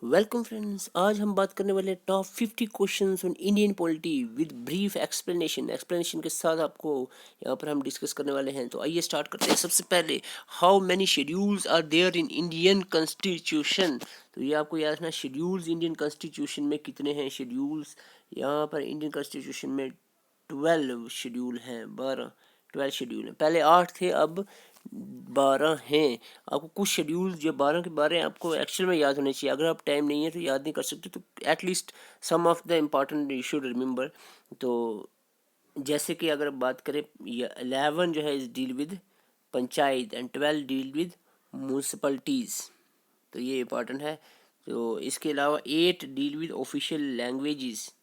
Welcome friends, आज हम बात करने वाले top 50 questions on Indian polity with brief explanation के साथ आपको यहाँ पर हम डिस्कस करने वाले हैं। तो आइए स्टार्ट करते हैं। सबसे पहले, how many schedules are there in Indian constitution. तो ये आपको याद रखना, शेड्यूल्स इंडियन कॉन्स्टिट्यूशन में कितने हैं शेड्यूल्स। यहाँ पर इंडियन कॉन्स्टिट्यूशन में 12 शेड्यूल हैं, 12 शेड्यूल हैं। पहले 8 थे, अब 12 हैं। आपको कुछ शेड्यूल जो 12 के बारे में आपको एक्चुअल में याद होने चाहिए। अगर आप टाइम नहीं है तो याद नहीं कर सकते, तो at least some of the important you should remember. तो जैसे कि अगर बात करें, 11 जो है इस deal with panchayat and 12 deal with municipalities, तो ये इम्पॉर्टेंट है। तो इसके अलावा 8 डील विद ऑफिशियल लैंग्वेजेस।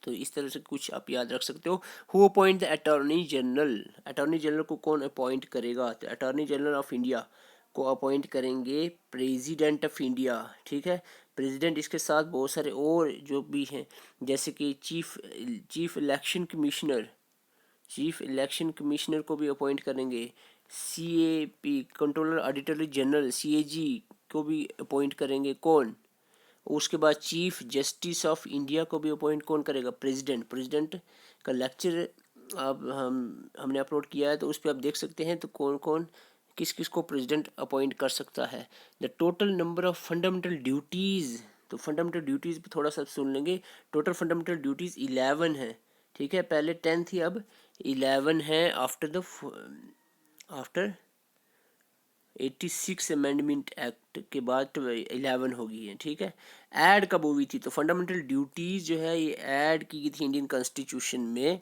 तो इस तरह से कुछ आप याद रख सकते हो। Who appoint the attorney general. Attorney general को कौन अपॉइंट करेगा? तो अटॉर्नी जनरल ऑफ इंडिया को अपॉइंट करेंगे प्रेसिडेंट ऑफ इंडिया। ठीक है, प्रेसिडेंट, इसके साथ बहुत सारे और जो भी हैं, जैसे कि chief election commissioner, chief election commissioner को भी अपॉइंट करेंगे। CAP controller auditor general CAG को भी अपॉइंट करेंगे। कौन? उसके बाद चीफ जस्टिस ऑफ इंडिया को भी अपॉइंट कौन करेगा? प्रेसिडेंट। प्रेसिडेंट का लेक्चर अब हमने अपलोड किया है, तो उस पर आप देख सकते हैं। तो कौन कौन किस किस को प्रेसिडेंट अपॉइंट कर सकता है। The total number of fundamental duties. तो फंडामेंटल ड्यूटीज़ भी थोड़ा सा सुन लेंगे। टोटल फंडामेंटल ड्यूटीज़ 11 है। ठीक है, पहले 10 थी, अब 11 है। आफ्टर 86 अमेंडमेंट एक्ट के बाद 11 हो गई है। ठीक है, ऐड कब हुई थी? तो फंडामेंटल ड्यूटीज जो है ये ऐड की गई थी इंडियन कॉन्स्टिट्यूशन में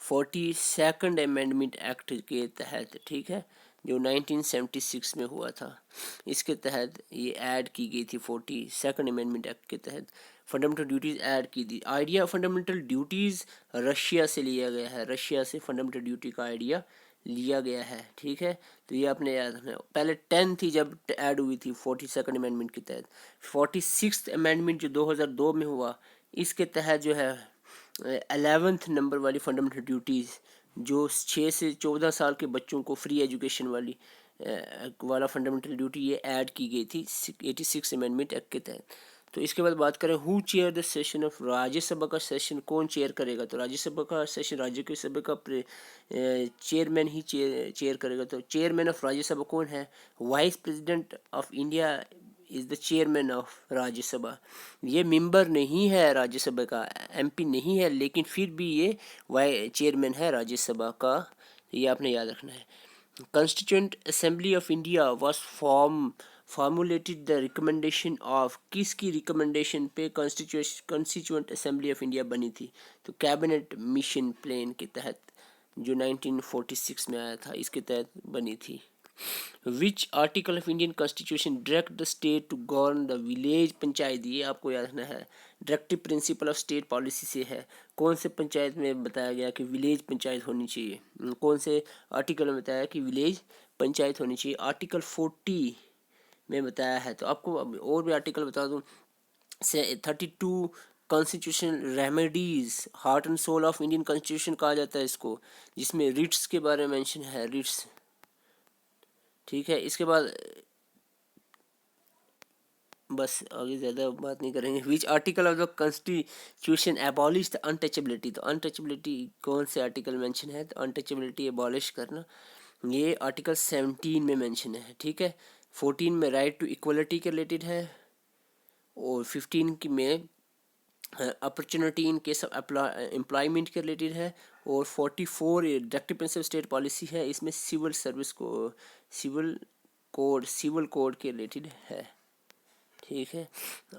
42nd अमेंडमेंट एक्ट के तहत। ठीक है, जो 1976 में हुआ था, इसके तहत ये ऐड की गई थी। 42nd अमेंडमेंट एक्ट के तहत फंडामेंटल ड्यूटीज़ ऐड की थी। आइडिया फंडामेंटल ड्यूटीज़ रशिया से लिया गया है। रशिया से फंडामेंटल ड्यूटी का आइडिया लिया गया है। ठीक है, तो ये आपने याद रखना। पहले 10 थी जब ऐड हुई थी 42nd अमेंडमेंट के तहत। 46th अमेंडमेंट जो 2002 में हुआ, इसके तहत जो है 11th नंबर वाली फंडामेंटल ड्यूटीज़, जो 6 से 14 साल के बच्चों को फ्री एजुकेशन वाला फंडामेंटल ड्यूटी, ये ऐड की गई थी 86 अमेंडमेंट एक्ट के तहत। तो इसके बाद बात करें, who chair the session of Rajya Sabha का सेशन कौन चेयर करेगा? तो राज्यसभा का सेशन राज्यसभा का चेयरमैन ही चेयर करेगा। तो चेयरमैन ऑफ राज्यसभा कौन है? Vice president of India is the chairman of Rajya Sabha. ये मेंबर नहीं है राज्यसभा का, MP नहीं है, लेकिन फिर भी ये चेयरमैन है राज्यसभा का। ये आपने याद रखना है। Constituent assembly of India was formulated the recommendation of, किसकी रिकमेंडेशन पे कॉन्स्टिट्यूएंट असेंबली ऑफ इंडिया बनी थी? तो कैबिनेट मिशन प्लान के तहत, जो 1946 में आया था, इसके तहत बनी थी। Which article of Indian constitution direct the state to govern the village panchayat? ये आपको याद रखना है, directive principle of state policy से है। कौन से पंचायत में बताया गया कि विलेज पंचायत होनी चाहिए? कौन से आर्टिकल में बताया कि विलेज पंचायत होनी चाहिए? आर्टिकल 40 में बताया है। तो आपको और भी आर्टिकल बता दूँ, से 32 constitution remedies, heart and soul of Indian constitution कहा जाता है इसको, जिसमें रिट्स के बारे में मेंशन है, रिट्स। ठीक है, इसके बाद बस आगे ज़्यादा बात नहीं करेंगे। विच article of the constitution abolish the untouchability? तो अनटचेबिलिटी कौन से आर्टिकल मेंशन है? तो अनटचेबिलिटी एबॉलिश करना, ये आर्टिकल 17 में मेंशन है। ठीक है, 14 में राइट टू इक्वलिटी के रिलेटेड है, और 15 की में opportunity in case of employment के रिलेटेड है, और 44 डायरेक्टिव प्रिंसिपल स्टेट पॉलिसी है, इसमें सिविल सर्विस को सिविल कोड के रिलेटेड है। ठीक है,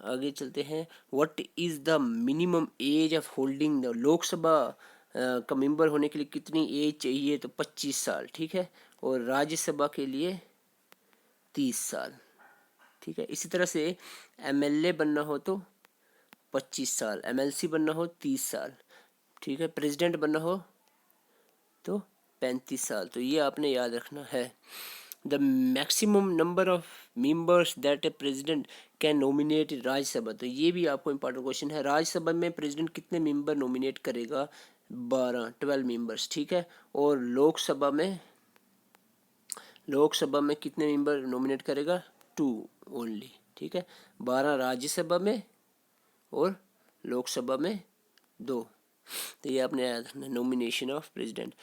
आगे चलते हैं। What is the minimum age of holding the Lok Sabha का मेंबर होने के लिए कितनी एज चाहिए? तो 25 साल। ठीक है, और राज्यसभा के लिए 30 साल। ठीक है, इसी तरह से MLA बनना हो तो 25 साल, MLC बनना हो 30 साल। ठीक है, प्रेसिडेंट बनना हो तो 35 साल। तो ये आपने याद रखना है। The maximum number of members that A president can nominate Rajya Sabha. तो ये भी आपको इंपॉर्टेंट क्वेश्चन है। राज्यसभा में प्रेसिडेंट कितने मेंबर नॉमिनेट करेगा? 12 मेंबर्स। ठीक है, और लोकसभा में कितने मेंबर नॉमिनेट करेगा? 2 ओनली। ठीक है, 12 राज्यसभा में और लोकसभा में 2। तो ये आपने याद रखना, nomination of president.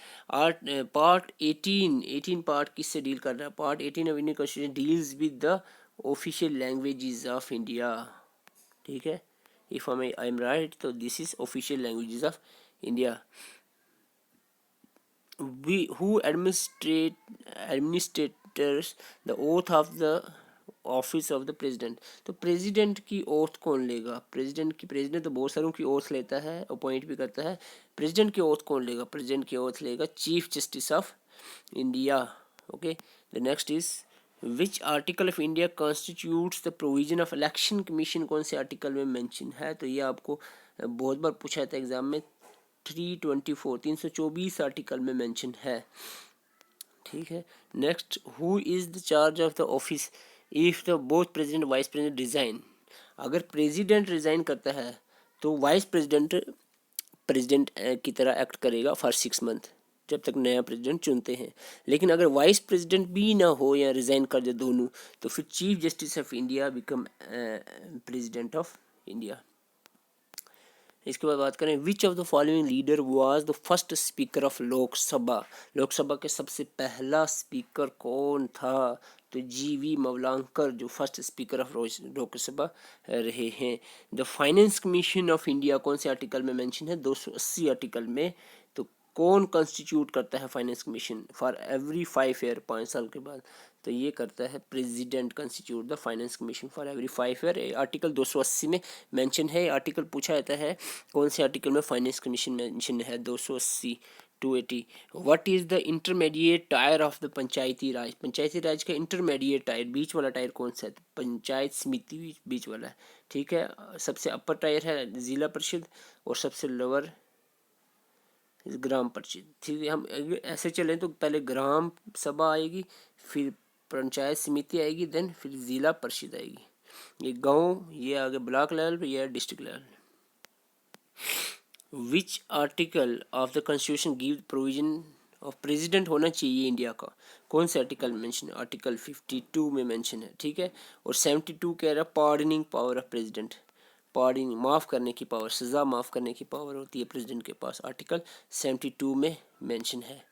Part 18 part किससे डील कर रहा है? Part 18 of Indian constitution deals with the official languages of India, ठीक है, इफ आई एम राइट, तो this is official languages of India. who administrators the oath of the office of the president. तो president की oath कौन लेगा? President तो बहुत सारों की ओथ लेता है, अपॉइंट भी करता है। प्रेसिडेंट की ओथ कौन लेगा? प्रेसिडेंट की ओथ लेगा chief justice of India. Okay, the next is which article of India constitutes the provision of election commission, कौन से आर्टिकल में मेंशन है? तो ये आपको बहुत बार पूछा था एग्जाम में, 324 आर्टिकल में मेंशन है, ठीक है। Next, who is the charge of the office if the both president vice president resign. अगर प्रेसिडेंट रिजाइन करता है तो वाइस प्रेसिडेंट प्रेसिडेंट की तरह एक्ट करेगा फॉर 6 मंथ, जब तक नया प्रेसिडेंट चुनते हैं। लेकिन अगर वाइस प्रेसिडेंट भी ना हो या रिजाइन कर दे दोनों, तो फिर chief justice of India become president of India. इसके बाद बात करें, which of the following leader was the first speaker of Lok Sabha. Lok Sabha के सबसे पहला स्पीकर कौन था? तो जीवी मवलांकर जो फर्स्ट स्पीकर ऑफ लोकसभा रहे हैं। The finance commission of India कौन से आर्टिकल में मेंशन है? 280 आर्टिकल में। तो कौन कॉन्स्टिट्यूट करता है finance commission? For every 5 year, 5 साल के बाद। तो ये करता है president constitute the finance commission for every 5 year. Article 280 में मेंशन है। आर्टिकल पूछा जाता है कौन से आर्टिकल में फाइनेंस कमीशन मेंशन है? 280 280। What is the intermediate tier of the panchayati raj. Panchayati raj का इंटरमीडिएट टायर, बीच वाला टायर कौन सा है? पंचायत समिति बीच वाला है, ठीक है। सबसे अपर टायर है जिला परिषद और सबसे लोअर ग्राम परिषद, ठीक है। हम ऐसे चलें तो पहले ग्राम सभा आएगी, फिर पंचायत समिति आएगी, देन फिर जिला परिषद आएगी। ये गांव, ये आगे ब्लॉक लेवल पे, ये district level. Which article of the constitution give provision of president होना चाहिए इंडिया का? कौन से आर्टिकल मेंशन है? आर्टिकल 52 में मेंशन है, ठीक है। और 72 कह रहा है pardoning power of president, pardoning माफ़ करने की पावर, सज़ा माफ़ करने की पावर होती है प्रेसिडेंट के पास, आर्टिकल 72 में मेंशन है।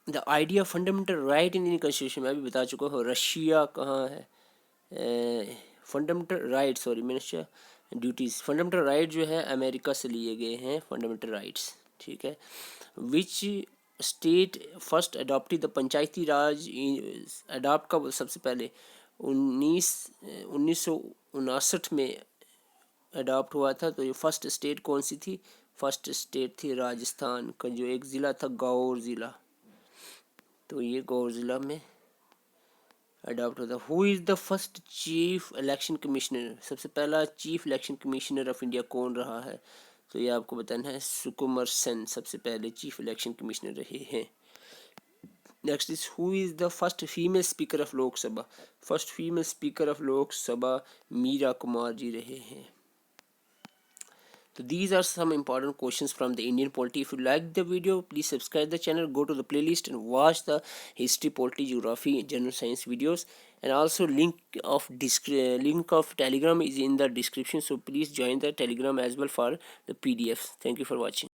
The idea fundamental right in constitution, मैं अभी बता चुका हूँ। रशिया कहाँ है? फंडामेंटल राइट, सॉरी मैंने ड्यूटीज़, फंडामेंटल राइट जो है अमेरिका से लिए गए हैं फंडामेंटल राइट्स, ठीक है। Which state first adopted the panchayati Raj, adopt कब सबसे पहले? 1959 में अडॉप्ट हुआ था। तो ये फर्स्ट स्टेट कौन सी थी? फर्स्ट स्टेट थी राजस्थान का, जो एक ज़िला था गौर ज़िला, तो ये गौर ज़िला में अडॉप्ट होता। Who is the first chief election commissioner, सबसे पहला chief election commissioner of India कौन रहा है? तो ये आपको बताना है, सुकुमार सेन सबसे पहले चीफ इलेक्शन कमिश्नर रहे हैं। Next is who is the first female speaker of Lok Sabha. First female speaker of Lok Sabha Meira Kumar ji रहे हैं। So these are some important questions from the Indian polity. If you like the video, please subscribe the channel, go to the playlist and watch the history, polity, geography, general science videos. And also link of Telegram is in the description. So please join the Telegram as well for the PDFs. Thank you for watching.